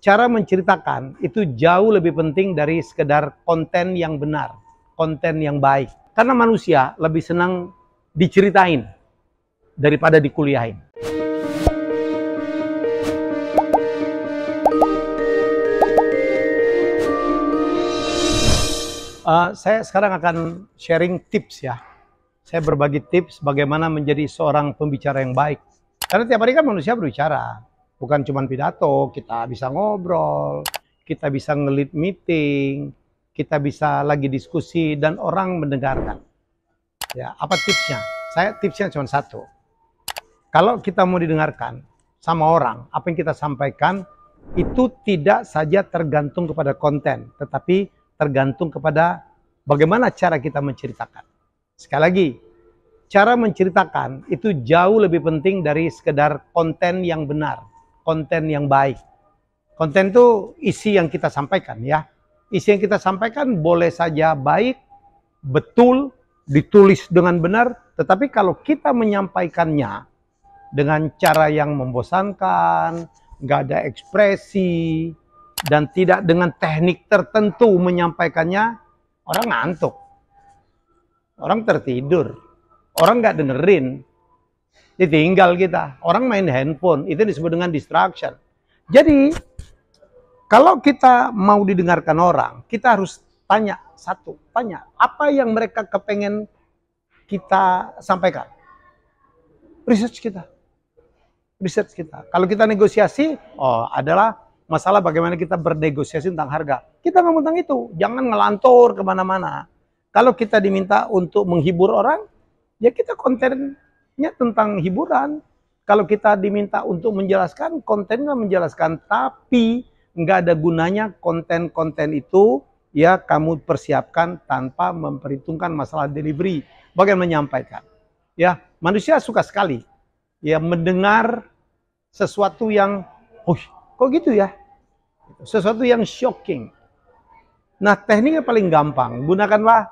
cara menceritakan itu jauh lebih penting dari sekedar konten yang benar, konten yang baik. Karena manusia lebih senang diceritain daripada dikuliahin. Saya sekarang akan sharing tips ya. Saya berbagi tips bagaimana menjadi seorang pembicara yang baik. Karena tiap hari kan manusia berbicara. Bukan cuma pidato, kita bisa ngobrol, kita bisa nge-lead meeting, kita bisa lagi diskusi dan orang mendengarkan. Ya, apa tipsnya? Tipsnya cuma satu. Kalau kita mau didengarkan sama orang, apa yang kita sampaikan itu tidak saja tergantung kepada konten, tetapi tergantung kepada bagaimana cara kita menceritakan. Sekali lagi, cara menceritakan itu jauh lebih penting dari sekedar konten yang benar, konten yang baik. Konten itu isi yang kita sampaikan ya. Isi yang kita sampaikan boleh saja baik, betul, ditulis dengan benar, tetapi kalau kita menyampaikannya dengan cara yang membosankan, nggak ada ekspresi, dan tidak dengan teknik tertentu menyampaikannya, orang ngantuk, orang tertidur, orang nggak dengerin, ditinggal kita, orang main handphone, itu disebut dengan distraction. Jadi, kalau kita mau didengarkan orang, kita harus tanya apa yang mereka kepengen kita sampaikan. Research kita. Kalau kita negosiasi, adalah masalah bagaimana kita bernegosiasi tentang harga. Kita ngomong tentang itu, jangan ngelantur kemana-mana. Kalau kita diminta untuk menghibur orang, ya kita kontennya tentang hiburan. Kalau kita diminta untuk menjelaskan, kontennya menjelaskan. Tapi nggak ada gunanya konten-konten itu ya kamu persiapkan tanpa memperhitungkan masalah delivery. Bagaimana menyampaikan? Ya, manusia suka sekali ya mendengar sesuatu yang, kok gitu ya? Sesuatu yang shocking. Nah, tekniknya paling gampang. Gunakanlah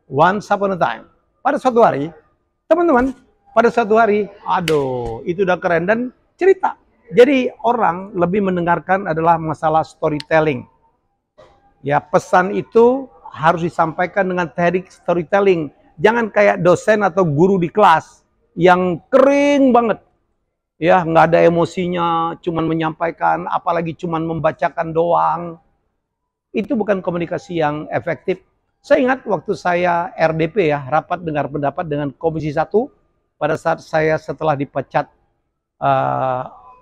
once upon a time. Pada suatu hari, teman-teman, itu udah keren dan cerita. Jadi orang lebih mendengarkan adalah masalah storytelling. Ya, pesan itu harus disampaikan dengan teknik storytelling. Jangan kayak dosen atau guru di kelas yang kering banget. Ya, nggak ada emosinya, cuman menyampaikan, apalagi cuman membacakan doang. Itu bukan komunikasi yang efektif. Saya ingat waktu saya RDP ya, rapat dengar pendapat dengan Komisi 1, pada saat saya setelah dipecat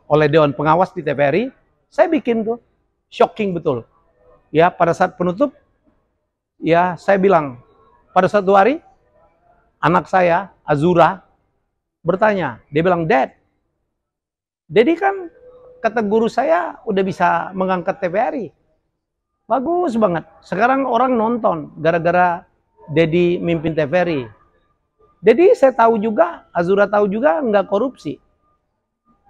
oleh Dewan Pengawas di TVRI, saya bikin tuh, shocking betul. Ya, pada saat penutup, ya saya bilang, pada suatu hari, anak saya, Azura, bertanya, dia bilang, Dad, Dedi kan kata guru saya udah bisa mengangkat TVRI. Bagus banget. Sekarang orang nonton gara-gara Dedi mimpin TVRI. Dedi saya tahu juga, Azura tahu juga nggak korupsi.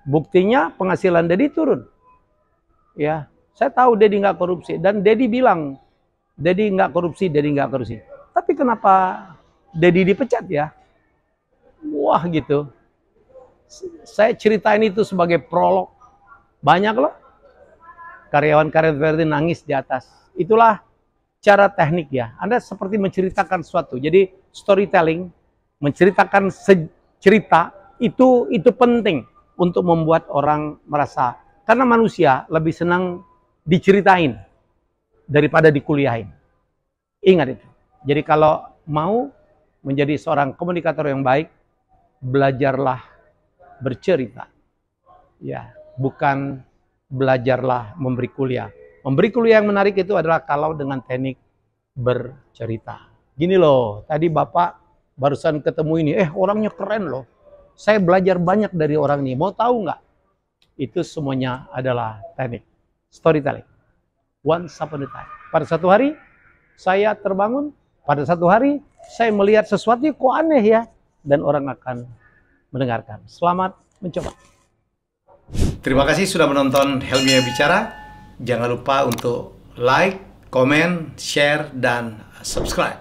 Buktinya penghasilan Dedi turun. Ya, saya tahu Dedi nggak korupsi dan Dedi bilang Dedi nggak korupsi. Tapi kenapa Dedi dipecat ya? Wah gitu. Saya ceritain itu sebagai prolog. Banyak loh karyawan-karyawan TVRI nangis di atas. Itulah cara teknik ya. Anda seperti menceritakan sesuatu. Jadi storytelling, menceritakan cerita itu penting untuk membuat orang merasa. Karena manusia lebih senang diceritain daripada dikuliahin. Ingat itu. Jadi kalau mau menjadi seorang komunikator yang baik, belajarlah bercerita, ya, bukan belajarlah memberi kuliah. Memberi kuliah yang menarik itu adalah kalau dengan teknik bercerita. Gini loh, tadi Bapak barusan ketemu ini, orangnya keren loh. Saya belajar banyak dari orang ini, mau tahu nggak? Itu semuanya adalah teknik storytelling. Once upon a time. Pada satu hari, saya terbangun. Pada satu hari, saya melihat sesuatu yang kok aneh ya. Dan orang akan mendengarkan. Selamat mencoba. Terima kasih sudah menonton Helmi Bicara. Jangan lupa untuk like, komen, share, dan subscribe.